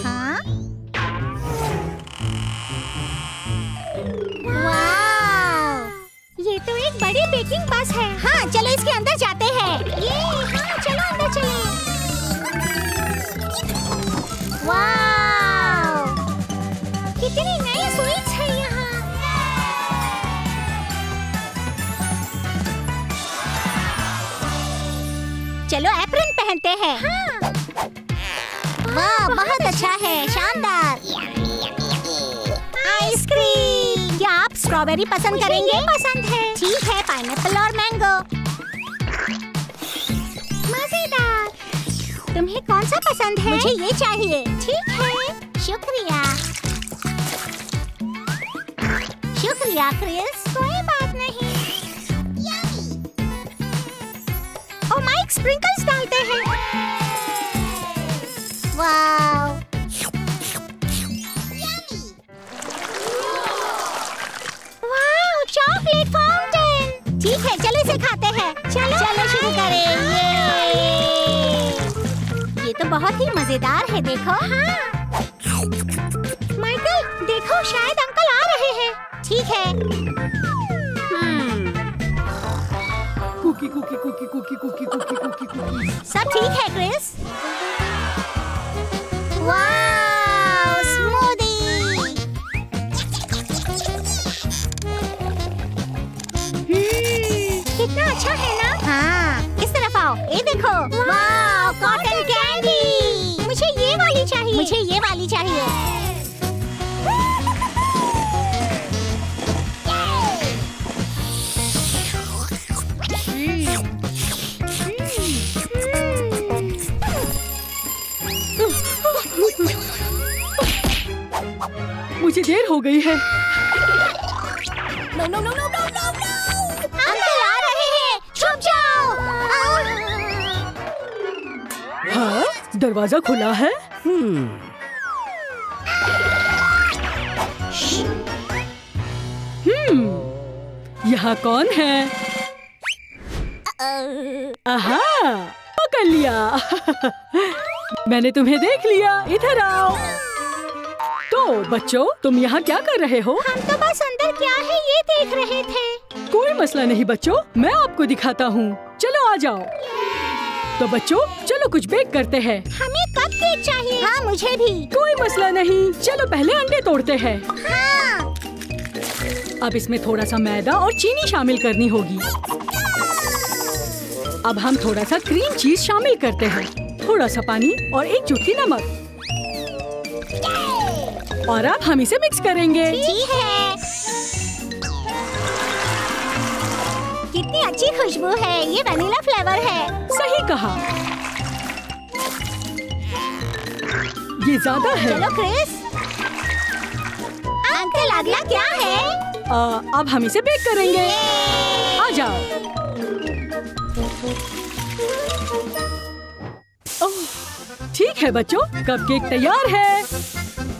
हाँ? वाव! ये तो एक बड़ी बेकिंग बस है। हाँ, चलो इसके अंदर जाते हैं। ये, हाँ, चलो अंदर चलें। वाव! कितनी नई स्वीट्स है यहाँ। चलो एप्रन पहनते हैं। हाँ। वाह, बहुत अच्छा है, शानदार। आइसक्रीम। क्या आप स्ट्रॉबेरी पसंद करेंगे? पसंद है। ठीक है, पाइनएप्पल और मैंगो। मजेदार। तुम्हें कौन सा पसंद है? मुझे ये चाहिए। ठीक है, शुक्रिया। शुक्रिया क्रिस। कोई बात नहीं। ओ माइक, स्प्रिंकल्स डालते हैं। वाव! वाव, चॉकलेट फाउंटेन। ठीक है, चलो इसे खाते हैं। चलो शुरू करें। ये तो बहुत ही मजेदार है, देखो। हाँ। माइकल, देखो, शायद अंकल आ रहे हैं। ठीक है। कुकी कुकी कुकी कुकी कुकी कुकी कुकी कुकी। सब ठीक है क्रिस? वाव, स्मूदी। कितना अच्छा है ना? हाँ, इस तरफ आओ। ये देखो। वाव, कॉटन कैंडी। मुझे ये वाली चाहिए। मुझे ये वाली चाहिए। मुझे देर हो गई है। No no no no no no no! Uncle आ रहे हैं, छुप जाओ। हाँ, दरवाजा खुला है। यहाँ कौन है? आहा, पकड़ लिया। मैंने तुम्हें देख लिया। इधर आओ। तो बच्चों, तुम यहाँ क्या कर रहे हो? हम तो बस अंदर क्या है ये देख रहे थे। कोई मसला नहीं बच्चों, मैं आपको दिखाता हूँ। चलो आ जाओ। तो बच्चों, चलो कुछ बेक करते हैं। हमें कप केक चाहिए। हाँ, मुझे भी। कोई मसला नहीं, चलो पहले अंडे तोड़ते हैं। हाँ। अब इसमें थोड़ा सा मैदा और चीनी शामिल करनी होगी। अब हम थोड़ा सा क्रीम चीज शामिल करते हैं, थोड़ा सा पानी और एक चुटकी नमक। और अब हम इसे मिक्स करेंगे। ठीक है। कितनी अच्छी खुशबू है। ये वनीला फ्लेवर है। सही कहा। ये ज्यादा है। चलो क्रिस। अंकल, अगला क्या है? अब हम इसे बेक करेंगे। आ जाओ। ठीक है बच्चों, कपकेक तैयार है।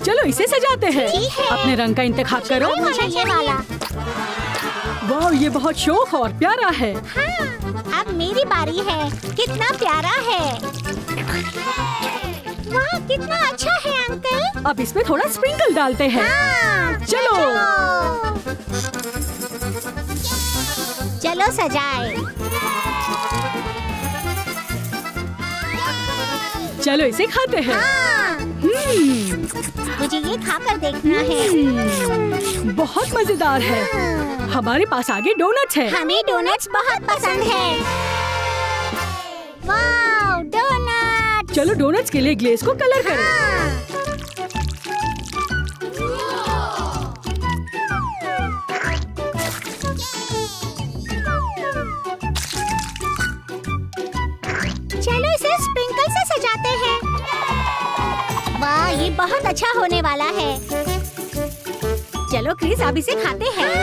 चलो इसे सजाते हैं। ठीक है। अपने रंग का इंतखाब करो। मुझे ये वाला। वाह, ये बहुत शौक और प्यारा है। हाँ, अब मेरी बारी है। कितना प्यारा है। वाह, कितना अच्छा है अंकल। अब इसमें थोड़ा स्प्रिंकल डालते हैं। हाँ, चलो। चलो सजाए। चलो इसे खाते हैं। हाँ। मुझे ये खाकर देखना है। बहुत मजेदार है। हमारे पास आगे डोनट्स है। हमें डोनट्स बहुत पसंद है। वाव, डोनट्स। चलो डोनट्स के लिए ग्लेज को कलर करें। हाँ। चलो इसे स्प्रिंकल से सजाते हैं। वाह, ये बहुत अच्छा होने वाला है। चलो क्रिस, अब इसे खाते हैं।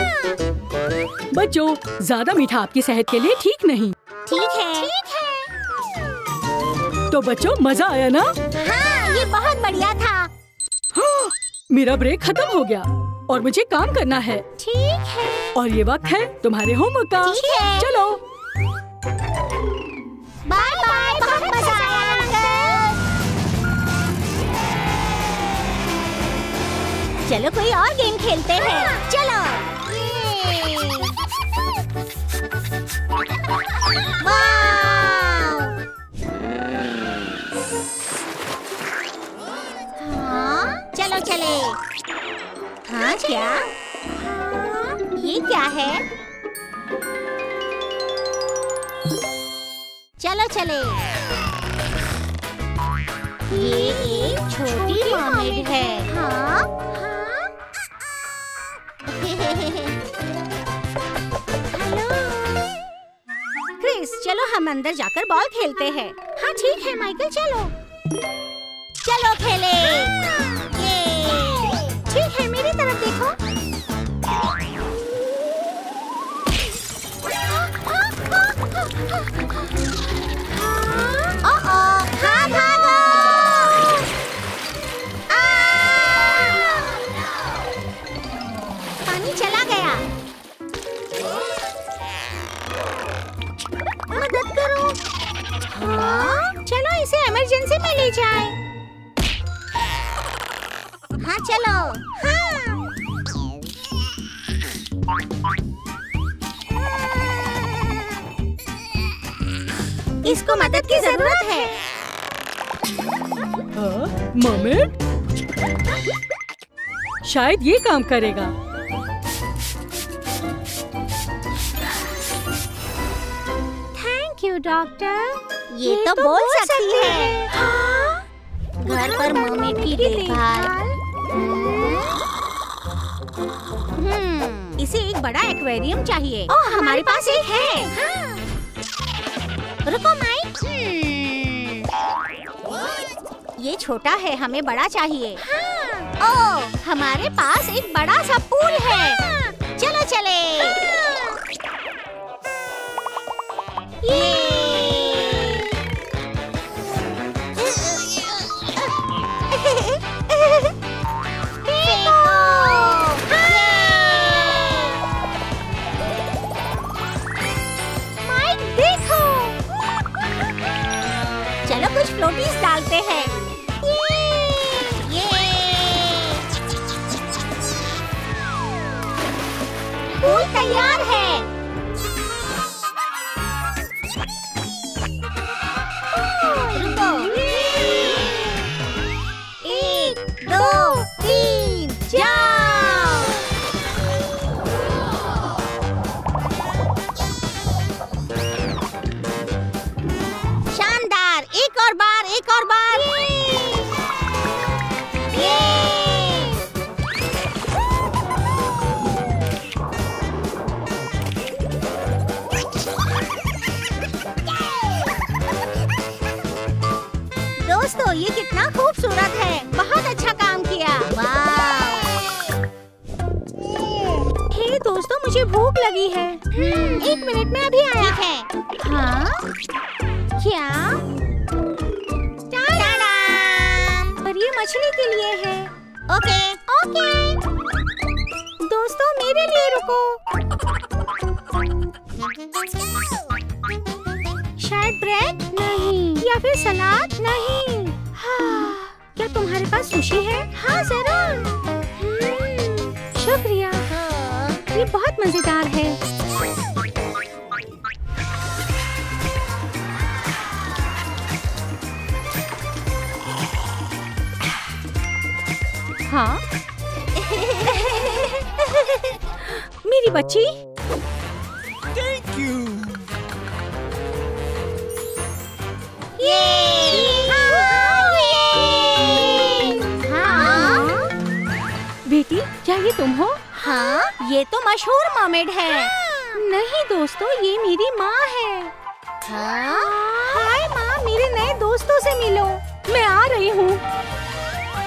बच्चों, ज्यादा मीठा आपकी सेहत के लिए ठीक नहीं। ठीक है। ठीक है। तो बच्चों, मजा आया ना? हाँ, ये बहुत बढ़िया था। हाँ, मेरा ब्रेक खत्म हो गया और मुझे काम करना है। ठीक है। और ये वक्त है तुम्हारे होमवर्क का। ठीक है। चलो। बाय बाय, बहुत मजा आया अंकल। चलो कोई और गेम खेलते हैं। चलो। वाव! हाँ, चलो चले। हाँ क्या? हाँ, ये क्या है? चलो चले। ये एक छोटी मरमेड है। हाँ हाँ। हेलो क्रिस, चलो हम अंदर जाकर बॉल खेलते हैं। हाँ ठीक है माइकल, चलो चलो खेले। ये ठीक है, मेरी तरफ देखो। हाँ भागो। पानी चला गया। मदद करो। हाँ, चलो इसे इमरजेंसी में ले जाए। हाँ चलो। हाँ। इसको मदद की जरूरत है। मरमेड? शायद ये काम करेगा। Thank you doctor. ये तो बोल सकती है। हाँ? घर पर मरमेड की देखभाल। इसे एक बड़ा एक्वेरियम चाहिए। ओह, हमारे पास एक है। हाँ। रुको माइक। ये छोटा है, हमें बड़ा चाहिए। हाँ। ओह, हमारे पास एक बड़ा सा पूल है। हाँ। चलो चले। ये कुछ फ्लोटीज डालते हैं। ये पूल तैयार है। रुको। 1 2 3 जाओ। शानदार, एक और बार, एक और बार। दोस्तों, ये कितना खूबसूरत है। बहुत अच्छा काम किया। वाह! हे दोस्तों, मुझे भूख लगी है। 1 मिनट में अभी आया है। हाँ? क्या? पर ये मछली के लिए है। Okay okay. दोस्तों, मेरे लिए रुको। शायद ब्रेड? नहीं। या फिर सलाद? नहीं। हाँ, क्या तुम्हारे पास सुशी है? हाँ जरूर। शुक्रिया। ये बहुत मजेदार है। हाँ? मेरी बच्ची। Thank you. बेटी, क्या ये तुम हो? हाँ, ये तो मशहूर मरमेड है। नहीं दोस्तों, ये मेरी माँ है। हाँ? हाय माँ, मेरे नए दोस्तों से मिलो। मैं आ रही हूँ।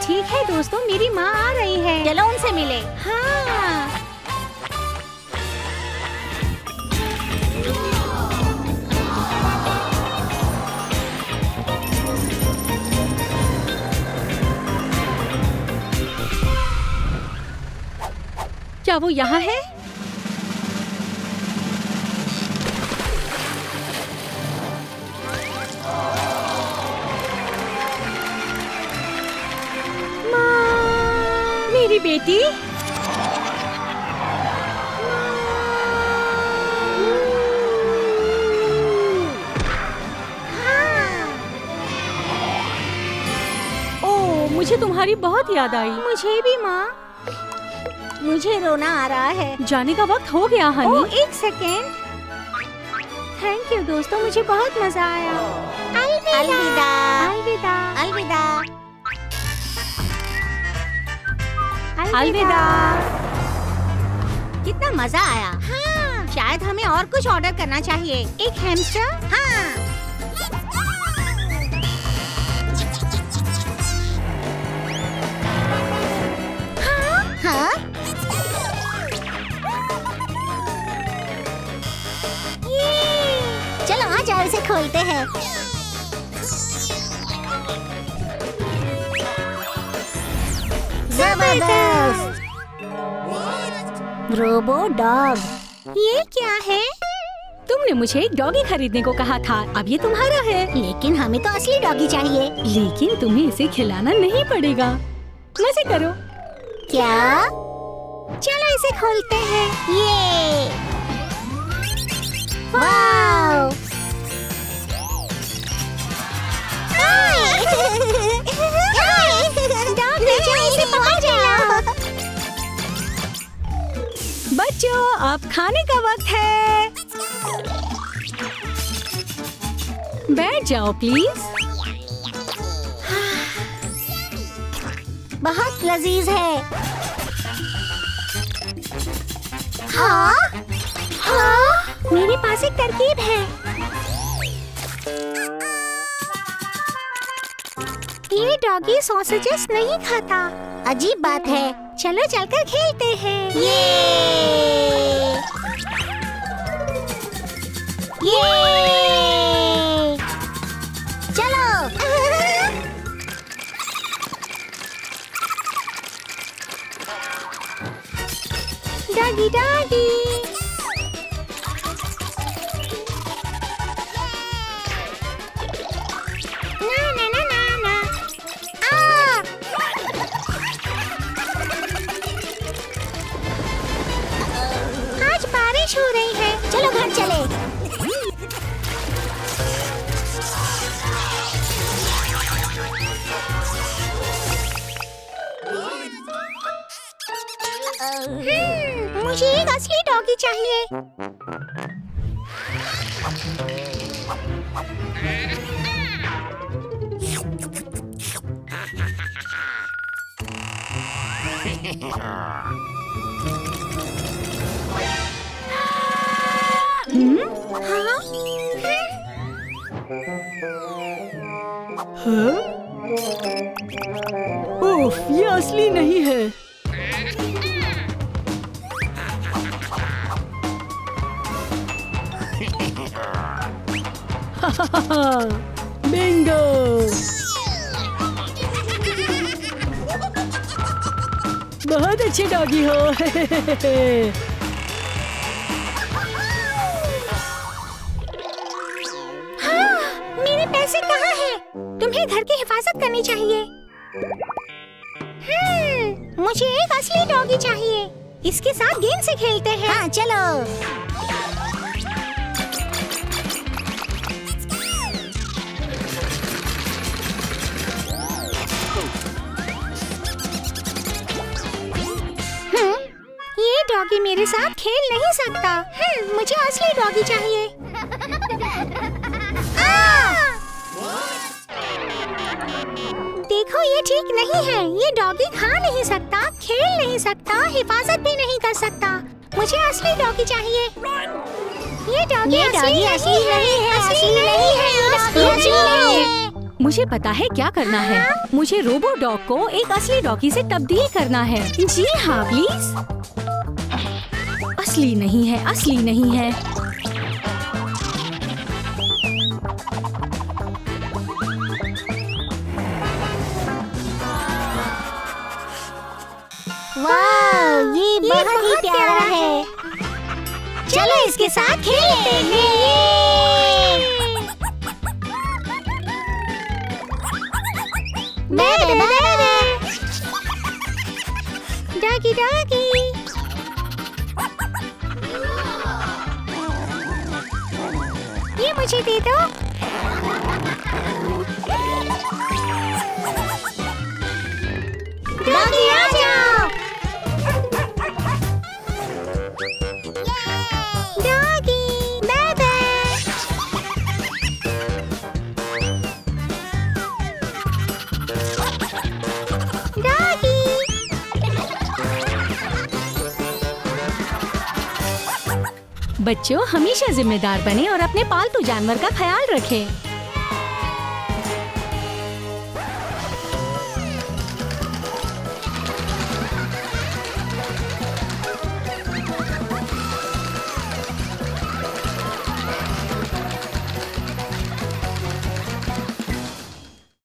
ठीक है दोस्तों, मेरी माँ आ रही है। चलो उनसे मिले। हाँ। क्या वो यहाँ है? मेरी बेटी। ओह, मुझे तुम्हारी बहुत याद आई। मुझे भी माँ। मुझे रोना आ रहा है। जाने का वक्त हो गया हनी। ओह, एक सेकेंड। थैंक यू दोस्तों, मुझे बहुत मजा आया। अलविदा। अलविदा। अलविदा। अलविदा। कितना मजा आया। हाँ, शायद हमें और कुछ ऑर्डर करना चाहिए। एक हैमस्टर। हाँ। हाँ? ये। चलो आ जाओ, इसे खोलते हैं। जबरदस्त। Robo dog. ये क्या है? तुमने मुझे एक डॉगी खरीदने को कहा था, अब ये तुम्हारा है। लेकिन हमें तो असली डॉगी चाहिए। लेकिन तुम्हें इसे खिलाना नहीं पड़ेगा। मजे करो। क्या? चलो इसे खोलते हैं। ये। वाव। डॉगी, चलो इसे पकड़ जाओ। बच्चों, अब खाने का वक्त है। बैठ जाओ प्लीज। बहुत लजीज है। हाँ? हाँ? मेरे पास एक तरकीब है। ये डॉगी सॉसेजेस नहीं खाता। अजीब बात है। चलो चलकर खेलते हैं। ये। चलो। Doggy doggy. ना ना ना ना ना। आज बारिश हो रही है। चलो घर चले। मुझे एक असली डॉगी चाहिए। हाँ? उफ, ये असली नहीं है। बिंगो। बहुत अच्छे डॉगी हो। हाँ, मेरे पैसे कहाँ हैं? तुम्हें घर की हिफाजत करनी चाहिए। मुझे एक असली डॉगी चाहिए। इसके साथ गेम से खेलते हैं। हाँ, चलो। ये डॉगी मेरे साथ खेल नहीं सकता। मुझे असली डॉगी चाहिए। देखो, ये ठीक नहीं है। ये डॉगी खा नहीं सकता, खेल नहीं सकता, हिफाजत भी नहीं कर सकता। मुझे असली डॉगी चाहिए। ये डॉगी असली नहीं है। असली नहीं है। मुझे पता है क्या करना है। मुझे रोबो डॉग को एक असली डॉगी से तब्दील करना है। जी हाँ प्लीज। असली नहीं है, असली नहीं है। वाह, ये बहुत ही प्यारा है। चलो इसके साथ खेलते हैं। Doggy doggy. ये मुझे दे दो। डॉगी आ जाओ। Doggy bye bye. डॉगी। बच्चों हमेशा जिम्मेदार बने और अपने पालतू जानवर का ख्याल रखें।